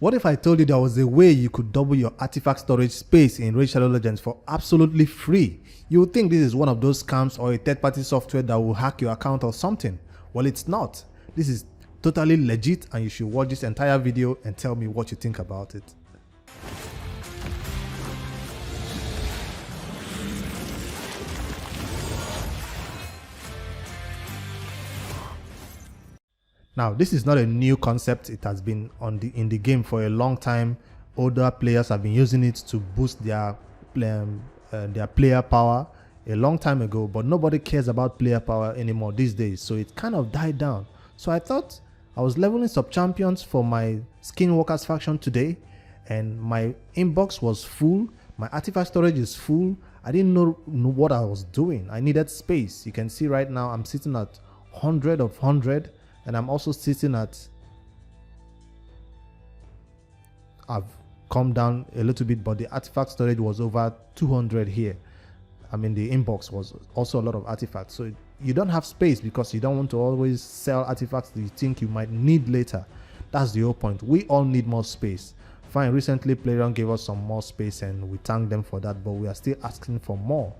What if I told you there was a way you could double your artifact storage space in Raidshadowlegends for absolutely free? You would think this is one of those scams or a third-party software that will hack your account or something. Well, it's not. This is totally legit, and you should watch this entire video and tell me what you think about it. Now, this is not a new concept. It has been in the game for a long time. Older players have been using it to boost their player power a long time ago, but nobody cares about player power anymore these days, so it kind of died down. So I thought I was leveling sub-champions for my Skinwalkers faction today, and my inbox was full. My artifact storage is full. I didn't know what I was doing. I needed space. You can see right now I'm sitting at 100 of 100. And I'm also sitting at, I've come down a little bit, but the artifact storage was over 200 here. I mean, the inbox was also a lot of artifacts. So you don't have space because you don't want to always sell artifacts that you think you might need later. That's the whole point. We all need more space. Fine, recently PlayerUnknown's gave us some more space and we thank them for that, but we are still asking for more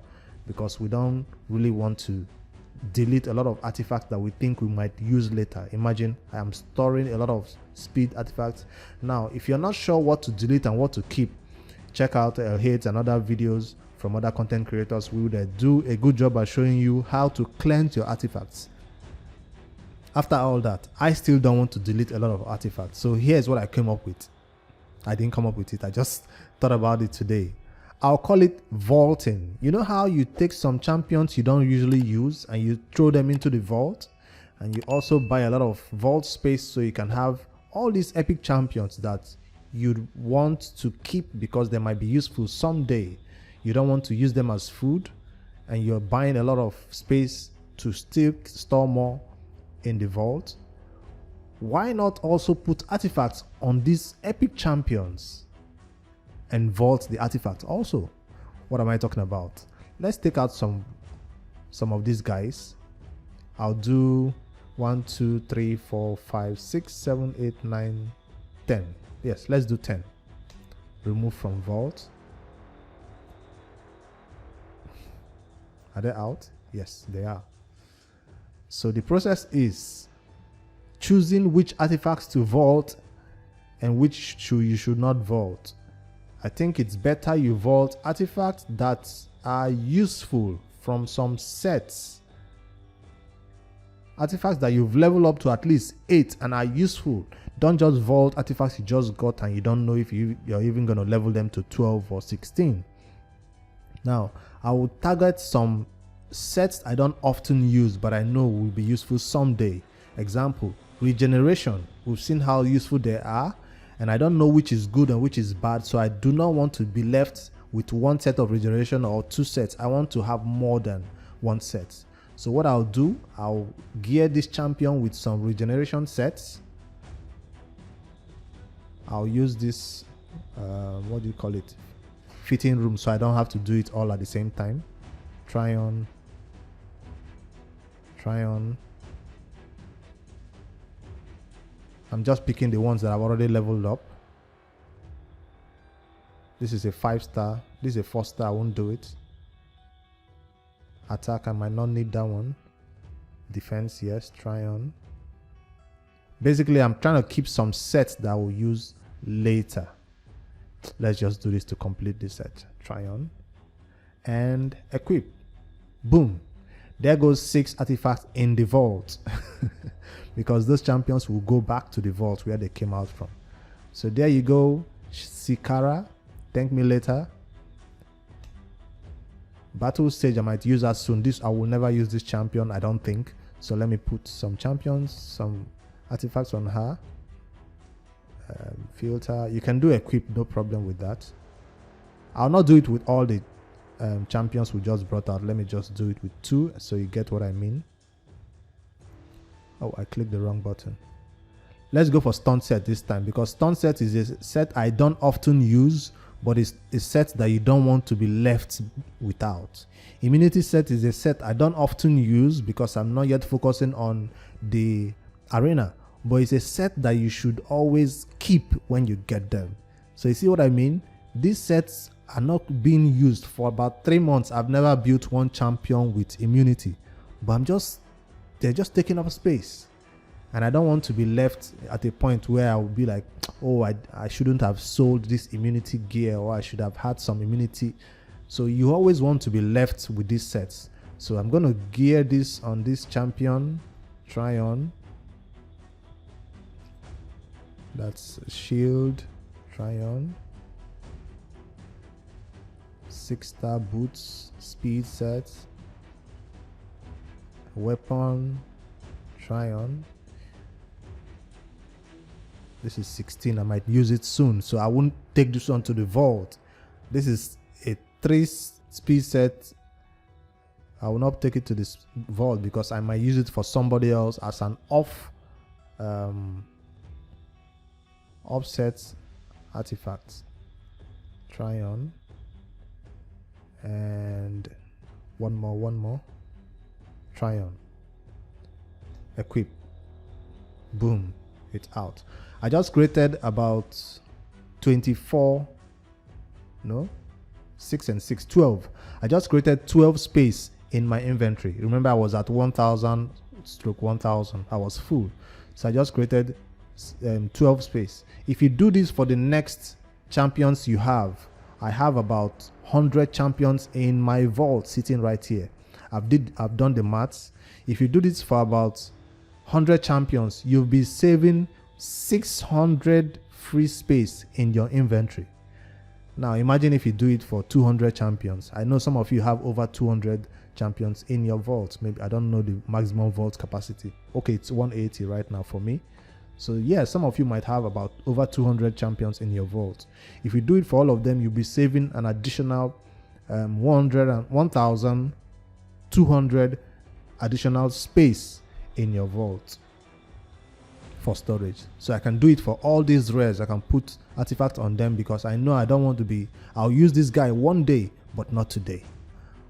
because we don't really want to delete a lot of artifacts that we think we might use later. Imagine I am storing a lot of speed artifacts. Now, if you're not sure what to delete and what to keep, check out HOARDER and other videos from other content creators who would do a good job at showing you how to cleanse your artifacts. After all that, I still don't want to delete a lot of artifacts. So here's what I came up with. I didn't come up with it. I just thought about it today. I'll call it vaulting. You know how you take some champions you don't usually use and you throw them into the vault, and you also buy a lot of vault space so you can have all these epic champions that you'd want to keep because they might be useful someday. You don't want to use them as food, and you're buying a lot of space to still store more in the vault. Why not also put artifacts on these epic champions and vault the artifacts also? What am I talking about? Let's take out some of these guys. I'll do 1 2 3 4 5 6 7 8 9 10. Yes, let's do 10. Remove from vault. Are they out? Yes, they are. So the process is choosing which artifacts to vault and which you should not vault. I think it's better you vault artifacts that are useful from some sets. Artifacts that you've leveled up to at least 8 and are useful. Don't just vault artifacts you just got and you don't know if you're even going to level them to 12 or 16. Now, I will target some sets I don't often use but I know will be useful someday. Example, regeneration. We've seen how useful they are, and I don't know which is good and which is bad, so I do not want to be left with one set of regeneration or 2 sets. I want to have more than 1 set. So what I'll do, I'll gear this champion with some regeneration sets. I'll use this what do you call it, fitting room, so I don't have to do it all at the same time. Try on. I'm just picking the ones that I've already leveled up. This is a 5-star. This is a 4-star. I won't do it. Attack, I might not need that one. Defense, yes. Try on. Basically, I'm trying to keep some sets that I will use later. Let's just do this to complete this set. Try on. And equip. Boom. There goes 6 artifacts in the vault. Because those champions will go back to the vault where they came out from. So there you go. Sikara. Thank me later. Battle stage, I might use that soon. I will never use this champion, I don't think. So let me put some champions, some artifacts on her. Filter. You can do equip, no problem with that. I'll not do it with all the champions we just brought out. Let me just do it with 2 so you get what I mean. Oh, I clicked the wrong button. Let's go for stun set this time, because stun set is a set I don't often use, but it's a set that you don't want to be left without. Immunity set is a set I don't often use because I'm not yet focusing on the arena but it's a set that you should always keep when you get them. So you see what I mean? These sets are not being used for about 3 months. I've never built one champion with immunity, but they're just taking up space. And I don't want to be left at a point where I will be like, oh, I shouldn't have sold this immunity gear, or I should have had some immunity. So you always want to be left with these sets. So I'm going to gear this on this champion. Try on. That's shield. Try on. 6-star boots. Speed sets. Weapon. Try on. This is 16. I might use it soon, so I won't take this one to the vault. This is a 3 speed set. I will not take it to this vault because I might use it for somebody else as an offset artifact. Try on. And one more. Try on. Equip. Boom. It's out. I just created about 24, no, 6 and 6, 12. I just created 12 space in my inventory. Remember, I was at 1000/1000. I was full. So I just created 12 space. If you do this for the next champions you have, I have about 100 champions in my vault sitting right here. I've done the maths. If you do this for about 100 champions, you'll be saving 600 free space in your inventory. Now imagine if you do it for 200 champions. I know some of you have over 200 champions in your vault. Maybe, I don't know the maximum vault capacity. Okay, it's 180 right now for me. So yeah, some of you might have about over 200 champions in your vault. If you do it for all of them, you'll be saving an additional 1,200 additional space in your vault for storage. So I can do it for all these rares. I can put artifacts on them because I know I don't want to be, I'll use this guy one day but not today.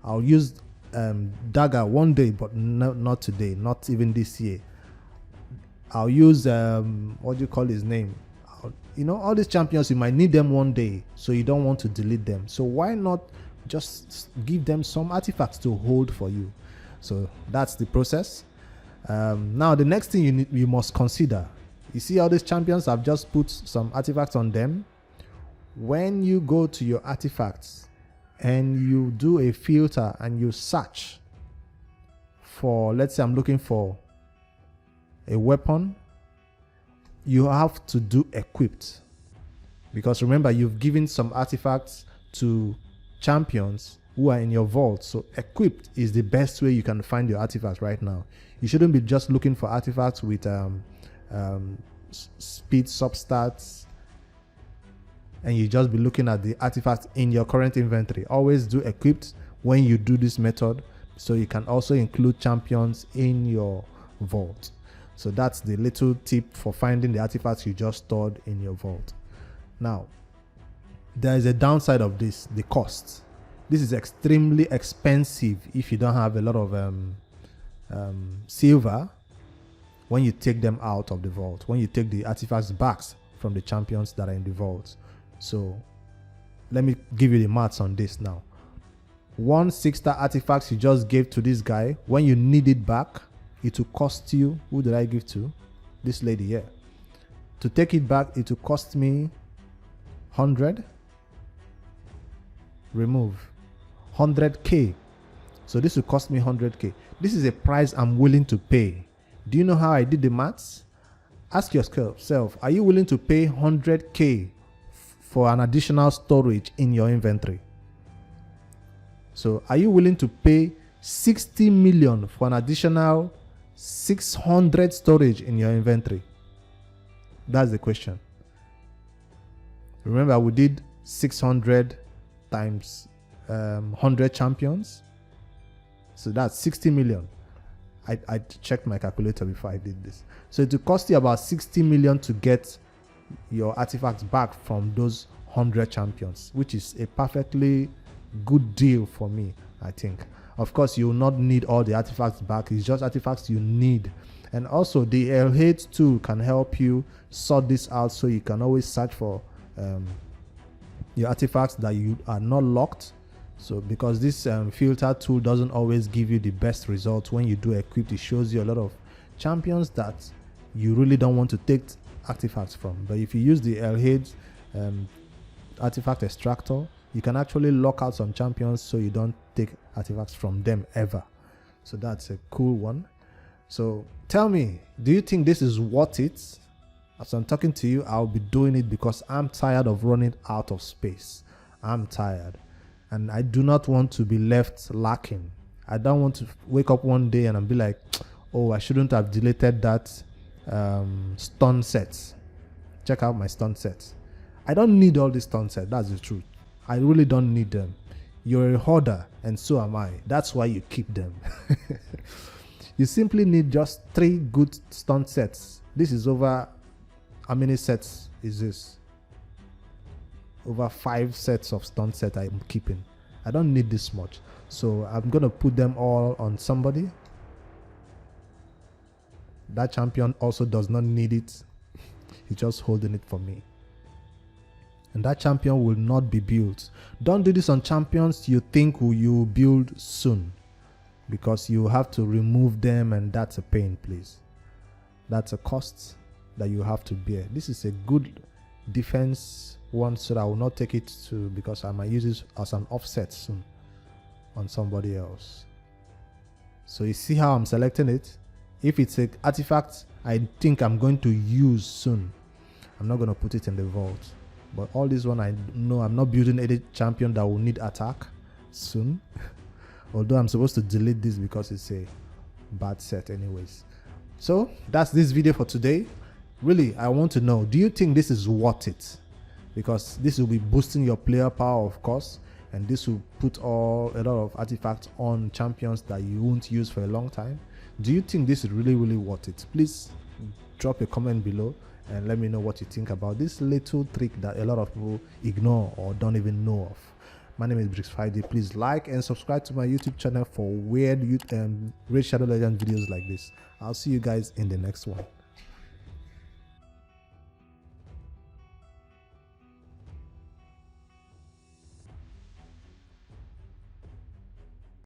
I'll use dagger one day but not today, not even this year. I'll use what do you call his name, you know, all these champions, you might need them one day, so you don't want to delete them. So why not just give them some artifacts to hold for you? So that's the process. Now the next thing you must consider, you see all these champions, I've just put some artifacts on them. When you go to your artifacts and you do a filter and you search for, let's say I'm looking for a weapon, you have to do equipped, because remember, you've given some artifacts to champions who are in your vault. So equipped is the best way you can find your artifacts right now. You shouldn't be just looking for artifacts with speed substats and you just be looking at the artifacts in your current inventory. Always do equipped when you do this method, so you can also include champions in your vault. So that's the little tip for finding the artifacts you just stored in your vault. Now, there is a downside of this, the cost. This is extremely expensive if you don't have a lot of silver when you take them out of the vault, when you take the artifacts back from the champions that are in the vault. So let me give you the maths on this now. 1 6-star artifact you just gave to this guy, when you need it back, it will cost you, who did I give to? This lady here. To take it back, it will cost me 100. Remove 100k. So this will cost me 100k. This is a price I'm willing to pay. Do you know how I did the maths? Ask yourself, are you willing to pay 100k for an additional storage in your inventory? So are you willing to pay 60 million for an additional 600 storage in your inventory? That's the question. Remember, we did 600 times 100 champions. So that's 60 million. I checked my calculator before I did this. So it will cost you about 60 million to get your artifacts back from those 100 champions, which is a perfectly good deal for me, I think. Of course, you will not need all the artifacts back. It's just artifacts you need. And also the L8 tool can help you sort this out, so you can always search for your artifacts that you are not locked. So because this filter tool doesn't always give you the best results when you do equip, it shows you a lot of champions that you really don't want to take artifacts from. But if you use the L8 artifact extractor, you can actually lock out some champions so you don't take artifacts from them ever. So that's a cool one. So tell me, do you think this is worth it? As I'm talking to you, I'll be doing it because I'm tired of running out of space. I'm tired, and I do not want to be left lacking. I don't want to wake up one day and I'll be like, oh, I shouldn't have deleted that stun sets. Check out my stun sets. I don't need all these stun sets. That's the truth. I really don't need them. You're a hoarder and so am I. That's why you keep them. You simply need just 3 good stun sets. This is over, how many sets is this? Over 5 sets of stun set I'm keeping. I don't need this much. So I'm gonna put them all on somebody. That champion also does not need it. He's just holding it for me. And that champion will not be built. Don't do this on champions you think you will build soon, because you have to remove them, and that's a pain, please. That's a cost that you have to bear. This is a good defense one, so that I will not take it to, because I might use it as an offset soon on somebody else. So you see how I'm selecting it? If it's an artifact I think I'm going to use soon, I'm not going to put it in the vault. But all this one, I know I'm not building any champion that will need attack soon. Although I'm supposed to delete this because it's a bad set anyways. So that's this video for today. Really, I want to know, do you think this is worth it? Because this will be boosting your player power, of course, and this will put a lot of artifacts on champions that you won't use for a long time. Do you think this is really worth it? Please drop a comment below and let me know what you think about this little trick that a lot of people ignore or don't even know of. My name is Bricks Friday. Please like and subscribe to my YouTube channel for weird Raid Shadow Legends videos like this. I'll see you guys in the next one.